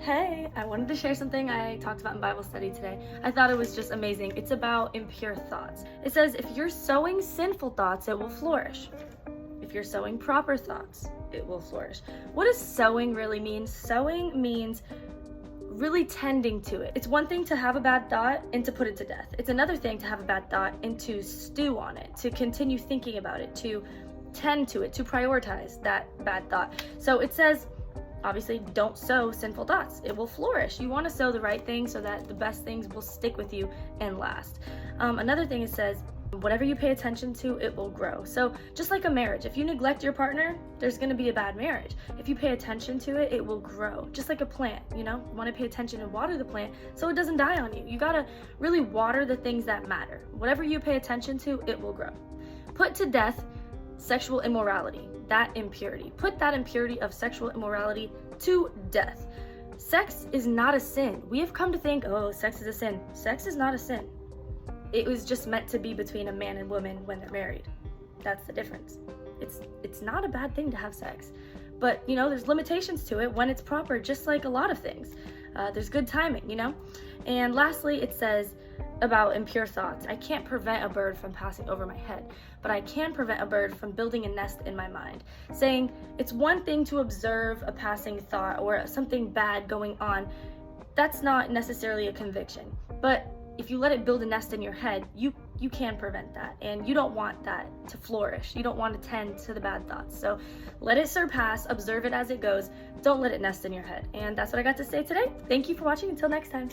Hey, I wanted to share something I talked about in Bible study today. I thought it was just amazing. It's about impure thoughts. It says, if you're sowing sinful thoughts, it will flourish. If you're sowing proper thoughts, it will flourish. What does sowing really mean? Sowing means really tending to it. It's one thing to have a bad thought and to put it to death. It's another thing to have a bad thought and to stew on it, to continue thinking about it, to tend to it, to prioritize that bad thought. So it says, obviously, don't sow sinful thoughts. It will flourish. You want to sow the right things so that the best things will stick with you and last. Another thing it says, whatever you pay attention to, it will grow. So just like a marriage, if you neglect your partner, there's going to be a bad marriage. If you pay attention to it, it will grow. Just like a plant, you want to pay attention and water the plant so it doesn't die on you. You got to really water the things that matter. Whatever you pay attention to, it will grow. Put to death sexual immorality, that impurity. Put that impurity of sexual immorality to death. Sex is not a sin. We have come to think, oh, sex is a sin. Sex is not a sin. It was just meant to be between a man and woman when they're married. That's the difference. It's not a bad thing to have sex. But, there's limitations to it when it's proper, just like a lot of things. There's good timing, And lastly, it says about impure thoughts. I can't prevent a bird from passing over my head, but I can prevent a bird from building a nest in my mind. Saying it's one thing to observe a passing thought or something bad going on. That's not necessarily a conviction. But if you let it build a nest in your head, you can prevent that, and you don't want that to flourish. You don't want to tend to the bad thoughts. So let it surpass, observe it as it goes. Don't let it nest in your head. And that's what I got to say today. Thank you for watching. Until next time.